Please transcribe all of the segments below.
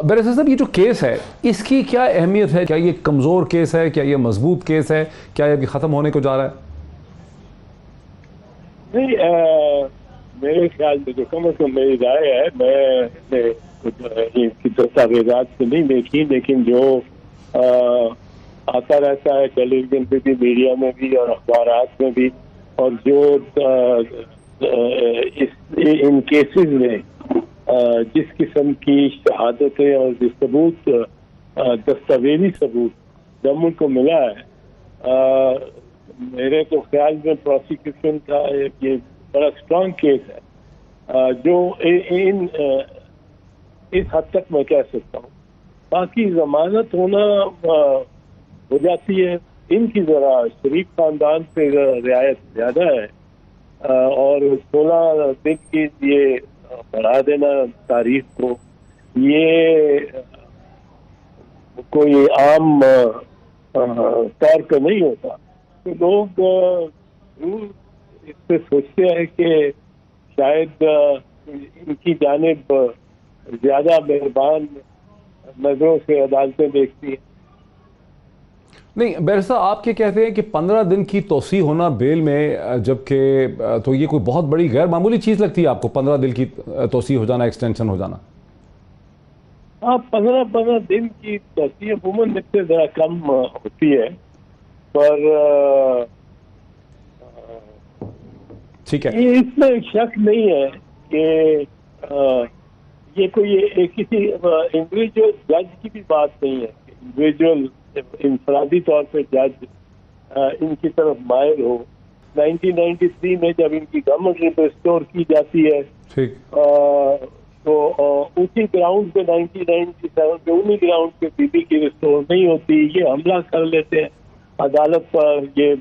Barrister साहब, ये जो केस है इसकी क्या अहमियत है? क्या ये कमज़ोर केस है, क्या ये मजबूत केस है, क्या ये अभी ख़त्म होने को जा रहा है? नहीं, मेरे ख्याल में जो कम से कम मेरी राय है, मैंने इनकी दस्तावेजात से नहीं देखी, लेकिन जो आता रहता है टेलीविजन पे भी, मीडिया में भी और अखबारात में भी, और जो इन केसेस में जिस किस्म की शहादतें और जो सबूत, दस्तावेजी सबूत गवर्नमेंट को मिला है, मेरे तो ख्याल में प्रोसिक्यूशन का ये बड़ा स्ट्रांग केस है, जो इस हद तक मैं कह सकता हूँ। बाकी जमानत होना हो जाती है, इनकी जरा शरीफ खानदान पे रियायत ज्यादा है, और 16 दिन की ये बढ़ा देना तारीख को, ये कोई आम तौर पर नहीं होता। तो लोग इससे सोचते हैं कि शायद इनकी जानिब ज्यादा मेहरबान नजरों से अदालतें देखती हैं। नहीं बैरिस्टर, आप क्या कहते हैं कि 15 दिन की तोसी होना बेल में, जबकि तो ये कोई बहुत बड़ी गैर मामूली चीज़ लगती है आपको 15 दिन की तोसी हो जाना, एक्सटेंशन हो जाना? हाँ, 15 दिन की तोसी अमूमन इससे ज़रा कम होती है, पर ठीक है, इसमें शक नहीं है कि ये कोई किसी इंडिविजुअल जज की भी बात नहीं है। इंडिविजुअल इंफरादी तौर पे जज इनकी तरफ मायल हो। 1993 में जब इनकी गवर्नमेंट रिस्टोर की जाती है, ठीक, तो उसी ग्राउंड पे 1997 पे उन्हीं ग्राउंड पे बीबी की रिस्टोर नहीं होती, ये हमला कर लेते हैं अदालत पर। ये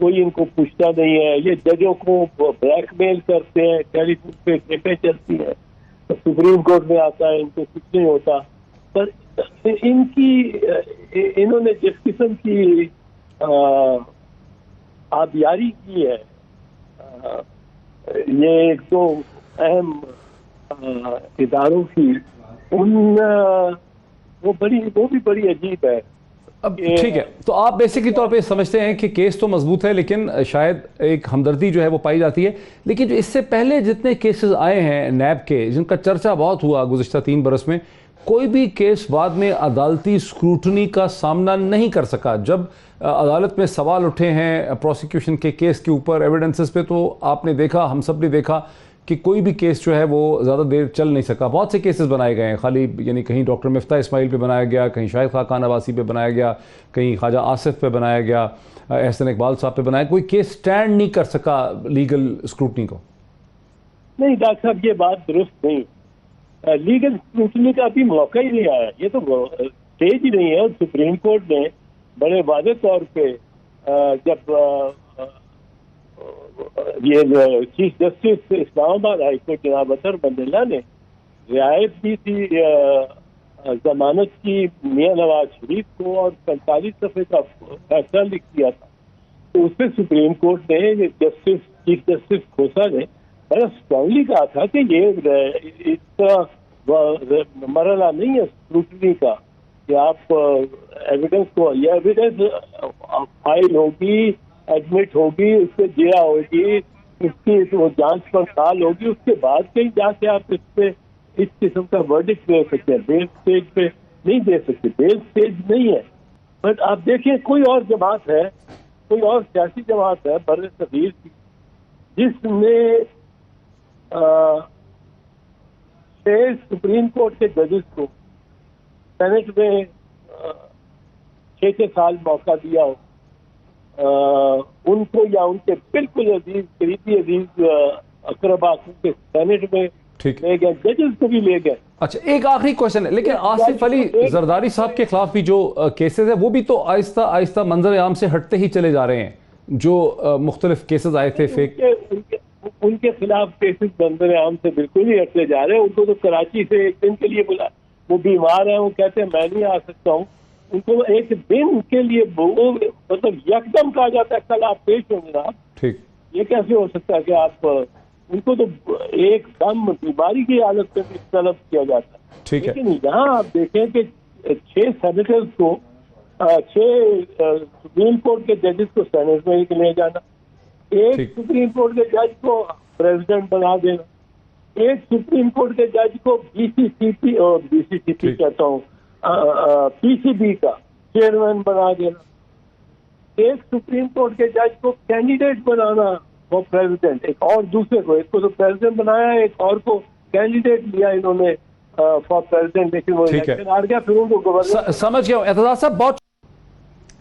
कोई इनको पूछता नहीं है, ये जजों को ब्लैकमेल करते हैं, टेलीफोन पे टेपें चलती हैं, तो सुप्रीम कोर्ट में आता है, इनको कुछ नहीं होता। पर इन्होंने जिस किस्म की आबियारी की है, ये एक तो अहम इदारों की, वो भी बड़ी अजीब है। अब ठीक है, तो आप बेसिकली तौर पे समझते हैं कि केस तो मजबूत है, लेकिन शायद एक हमदर्दी जो है वो पाई जाती है। लेकिन जो इससे पहले जितने केसेस आए हैं नैब के, जिनका चर्चा बहुत हुआ गुज़िश्ता 3 बरस में, कोई भी केस बाद में अदालती स्क्रूटनी का सामना नहीं कर सका। जब अदालत में सवाल उठे हैं प्रोसिक्यूशन के केस के ऊपर, एविडेंसेस पे, तो आपने देखा, हम सब ने देखा कि कोई भी केस जो है वो ज़्यादा देर चल नहीं सका। बहुत से केसेस बनाए गए हैं, खाली यानी कहीं डॉक्टर मिफ्ता इस्माइल पे बनाया गया, कहीं शाहिद खान अब्बासी पे बनाया गया, कहीं ख्वाजा आसिफ पे बनाया गया, एहसन इकबाल साहब पे बनाया। कोई केस स्टैंड नहीं कर सका लीगल स्क्रूटनी को। नहीं डॉक्टर साहब, ये बात दुरुस्त नहीं। लीगल स्क्रूटनी का अभी मौका ही नहीं आया, ये तो स्टेज ही नहीं है। और सुप्रीम कोर्ट ने बड़े वादे तौर पे जब ये chief justice Islamabad high court जनाब अतर बंदेला ने रियायत दी थी जमानत की मियां नवाज शरीफ को, और 45 सफ़े का फैसला लिख दिया था, तो उससे सुप्रीम कोर्ट ने चीफ जस्टिस खोसा ने बड़ा स्ट्रांगली कहा था कि ये इसका मरला नहीं है स्क्रूटनी का, कि आप एविडेंस को, ये एविडेंस फाइल होगी, एडमिट होगी, उससे जिया होगी, उसकी वो जांच पड़ताल होगी, उसके बाद कहीं जाके आप इस पे इस किस्म का वर्डिक्ट दे सकते हैं। बेल स्टेज पे नहीं दे सकते, बेल स्टेज नहीं है। बट आप देखिए, कोई और जमात है, कोई और सियासी जमात है बर्रे सगीर की, जिसने 6 सुप्रीम कोर्ट के जजेस को सेनेट में 6 साल मौका दिया हो, उनको या उनके बिल्कुल अजीज, करीबी अजीज अकरबा के सेनेट में ले गए, जजेस को भी ले गए। अच्छा, एक आखिरी क्वेश्चन है, लेकिन आसिफ अली जरदारी साहब के खिलाफ भी जो केसेस है वो भी तो आहिस्ता आहिस्ता मंजर आम से हटते ही चले जा रहे हैं। जो मुख्तलिफ केसेस आए थे फेक, उनके खिलाफ केसेस मंजर आम से बिल्कुल ही हटते जा रहे हैं। उनको तो कराची से एक दिन के लिए बुला, वो बीमार है, वो कहते हैं मैं नहीं आ सकता हूँ। उनको एक दिन के लिए मतलब यकदम कहा जाता है कल आप पेश होंगे ना। ठीक, ये कैसे हो सकता है कि आप, उनको तो एकदम बीमारी की हालत में भी तलब किया जाता है। ठीक है। लेकिन यहाँ आप देखें कि 6 सेनेटर्स को 6 सुप्रीम कोर्ट के जजेस को सेनेट में ही ले जाना, एक ठीक। सुप्रीम कोर्ट के जज को प्रेसिडेंट बना देना, एक सुप्रीम कोर्ट के जज को बीसीसीपी और बीसीसीपी ठीक। कहता हूँ पीसीबी का चेयरमैन बना देना, एक सुप्रीम कोर्ट के जज को कैंडिडेट बनाना वो प्रेसिडेंट, एक और दूसरे को, एक को तो प्रेसिडेंट बनाया, एक और को कैंडिडेट लिया इन्होंने फॉर प्रेसिडेंट, लेकिन वो ठीक है। इलेक्शन हार गया, फिर उनको गवर्नर। समझ गया एतजाज साहब। बहुत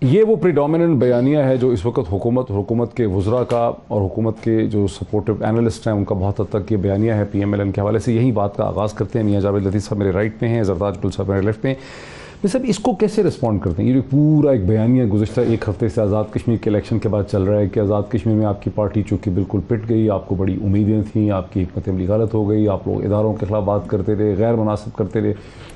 ये वो प्रीडोमिनेंट बयानिया है जो इस वक्त हुकूमत के वज़रा का और हुकूमत के जो सपोर्टिव एनालिस्ट हैं उनका बहुत हद तक ये बयानिया है PMLN के हवाले से। यही बात का आगाज़ करते हैं। मियां जावेद लतीफ़ साहब मेरे राइट पे हैं, जरदाज गुल साहब मेरे लेफ्ट पे हैं। सब इसको कैसे रिस्पॉन्ड करते हैं? ये जो पूरा एक बयानिया गुज़श्ता एक हफ्ते से आज़ाद कश्मीर के इलेक्शन के बाद चल रहा है कि आज़ाद कश्मीर में आपकी पार्टी चूँकि बिल्कुल पिट गई, आपको बड़ी उम्मीदें थी, आपकी हिकमत अमली गलत हो गई, आप लोग इदारों के खिलाफ बात करते रहे, गैर मुनासिब करते रहे,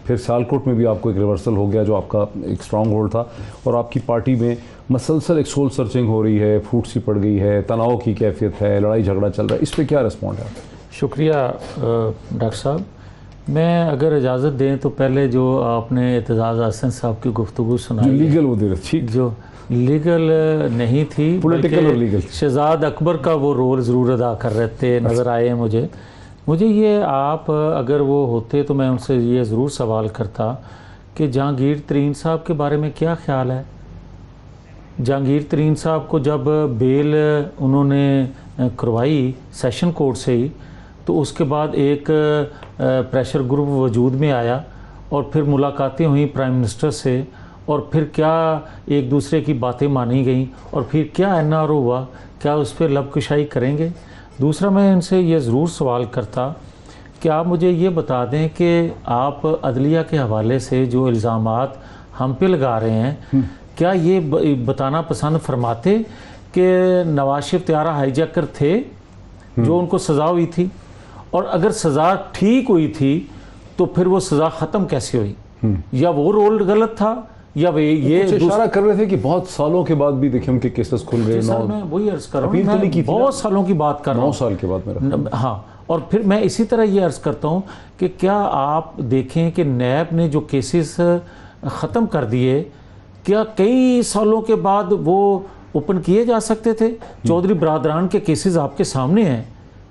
फिर सियालकोट में भी आपको एक रिवर्सल हो गया जो आपका एक स्ट्रॉन्ग होल्ड था, और आपकी पार्टी में मसलसल एक सोल सर्चिंग हो रही है, फूट सी पड़ गई है, तनाव की कैफियत है, लड़ाई झगड़ा चल रहा है। इस पर क्या रिस्पॉन्ड है? शुक्रिया डॉक्टर साहब। मैं अगर इजाज़त दें तो पहले जो आपने एतजाज़ हसन साहब की गुफ्तगू सुनाई, लीगल वो दे रहे, ठीक, जो लीगल नहीं थी, पॉलिटिकल और लीगल, शहजाद अकबर का वो रोल ज़रूर अदा कर रहे थे, नज़र आए मुझे ये। आप अगर वो होते तो मैं उनसे ये ज़रूर सवाल करता कि जहांगीर तरीन साहब के बारे में क्या ख्याल है। जहांगीर तरीन साहब को जब बेल उन्होंने करवाई सेशन कोर्ट से ही, तो उसके बाद एक प्रेशर ग्रुप वजूद में आया और फिर मुलाकातें हुई प्राइम मिनिस्टर से, और फिर क्या एक दूसरे की बातें मानी गई, और फिर क्या NRO हुआ, क्या उस पर लबकुशाई करेंगे? दूसरा मैं इनसे ये ज़रूर सवाल करता कि आप मुझे ये बता दें कि आप अदलिया के हवाले से जो इल्ज़ामात हम पे लगा रहे हैं, क्या ये बताना पसंद फरमाते कि नवाज शरीफ त्यारा हाईजैकर थे जो उनको सज़ा हुई थी, और अगर सज़ा ठीक हुई थी तो फिर वो सज़ा ख़त्म कैसे हुई? या वो रोल गलत था, या वे ये इशारा कर रहे थे कि बहुत सालों के बाद भी देखिए उनके केसेस खुल गए। सर मैं वही अर्ज़ कर रहा हूँ, मैं बहुत सालों की बात कर रहा हूँ, 9 साल के बाद मेरा। हाँ, और फिर मैं इसी तरह ये अर्ज़ करता हूँ कि क्या आप देखें कि नैब ने जो केसेस ख़त्म कर दिए, क्या कई सालों के बाद वो ओपन किए जा सकते थे? चौधरी बरादरान के केसेस आपके सामने हैं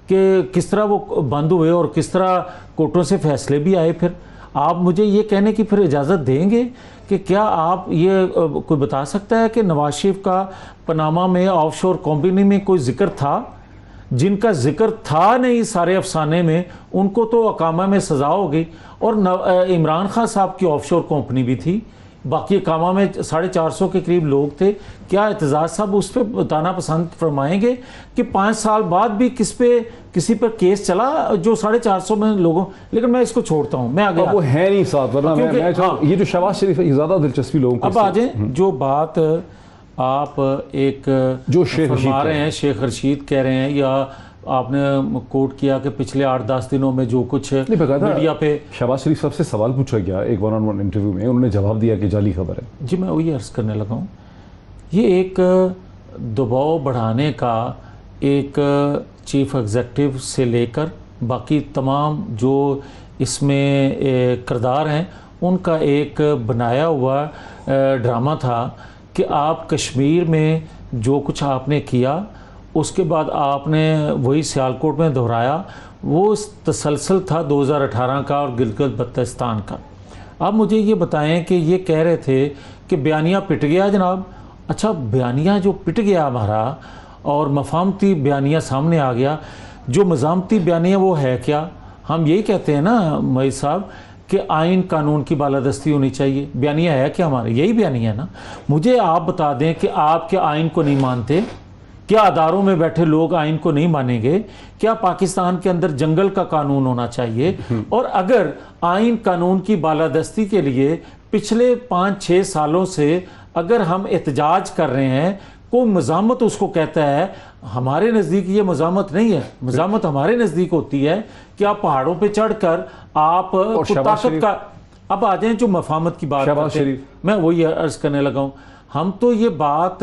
कि किस तरह वो बंद हुए और किस तरह कोर्टों से फैसले भी आए। फिर आप मुझे ये कहने की फिर इजाज़त देंगे कि क्या आप ये कोई बता सकता है कि नवाज शरीफ का पनामा में ऑफशोर कंपनी में कोई जिक्र था? जिनका जिक्र था नहीं सारे अफसाने में, उनको तो अकामा में सज़ा हो गई, और इमरान खान साहब की ऑफशोर कंपनी भी थी, बाकी अकामा में 450 के करीब लोग थे। क्या एतजाज साहब उस पर बताना पसंद फरमाएंगे कि 5 साल बाद भी किसी पर केस चला जो 450 में लोगों? लेकिन मैं इसको छोड़ता हूँ, मैं आगे वो है नहीं साथ, वरना हाँ, ये जो शहबाज शरीफ है ये ज़्यादा दिलचस्पी लोगों को। अब आ जाए जो बात आप एक जो फरमा रहे हैं, शेख रशीद कह रहे हैं, या आपने कोट किया कि पिछले 8-10 दिनों में जो कुछ मीडिया पे शहबाज शरीफ साहब से सवाल पूछा गया एक 1-on-1 इंटरव्यू में, उन्होंने जवाब दिया कि जाली खबर है। जी मैं वही अर्ज़ करने लगा हूँ, ये एक दबाव बढ़ाने का एक चीफ एग्जेक्टिव से लेकर बाकी तमाम जो इसमें किरदार हैं उनका एक बनाया हुआ ड्रामा था कि आप कश्मीर में जो कुछ आपने किया उसके बाद आपने वही सियालकोट में दोहराया, वो तसलसल था 2018 का और गिलगित बल्तिस्तान का। अब मुझे ये बताएं कि ये कह रहे थे कि बयानिया पिट गया जनाब। अच्छा, बयानिया जो पिट गया हमारा और मफाहमती बयानिया सामने आ गया, जो मज़ामती बयानिया वो है क्या? हम यही कहते हैं ना मई साहब कि आइन कानून की बालादस्ती होनी चाहिए। बयानिया है क्या हमारे? यही बयानिया है ना। मुझे आप बता दें कि आप क्या आइन को नहीं मानते? क्या अदारों में बैठे लोग आइन को नहीं मानेंगे? क्या पाकिस्तान के अंदर जंगल का कानून होना चाहिए? और अगर आइन कानून की बालादस्ती के लिए पिछले 5-6 सालों से अगर हम एहतजाज कर रहे हैं, कोई मज़ामत उसको कहता है, हमारे नज़दीक ये मज़ामत नहीं है। मज़ामत हमारे नज़दीक होती है कि आप पहाड़ों पे चढ़कर आप ताकत का। अब आ जाए जो मफाहमत की बात करते हैं, मैं वही अर्ज़ करने लगा हूँ। हम तो ये बात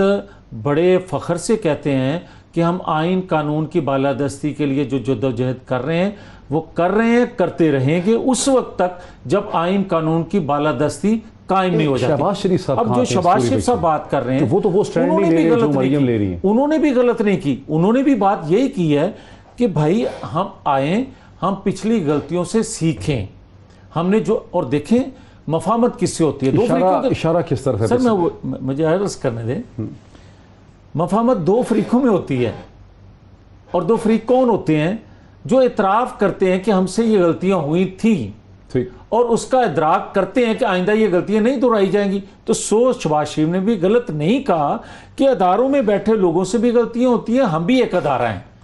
बड़े फ़ख्र से कहते हैं कि हम आइन कानून की बालादस्ती के लिए जो जद्दोजहद कर रहे हैं, वो कर रहे हैं, करते रहेंगे उस वक्त तक जब आइन कानून की बालादस्ती कायम नहीं हो जाती। शहबाज शरीफ साहब अब कहाँ जो थे इस शहबाज पूरी शरीफ साहब पिक्चर? बात कर रहे हैं, तो वो स्टैंड उन्होंने नहीं ले भी रहे जो गलत नहीं मरियम की। ले रही हैं। उन्होंने भी गलत नहीं की, उन्होंने भी बात यही की है कि भाई हम आए, हम पिछली गलतियों से सीखें। हमने जो और देखें मफामत किससे होती है, दो फरीकों के। इशारा किस तरफ है? सर मुझे अर्ज करने दें, मफामत दो फरीकों में होती है, और दो फरीक कौन होते हैं? जो इतराफ करते हैं कि हमसे ये गलतियां हुई थी ठीक, और उसका इदराक करते हैं कि आइंदा ये गलतियां नहीं दोहराई जाएंगी। तो शहबाज शरीफ ने भी गलत नहीं कहा कि अदारों में बैठे लोगों से भी गलतियां होती हैं, हम भी एक अदारा हैं।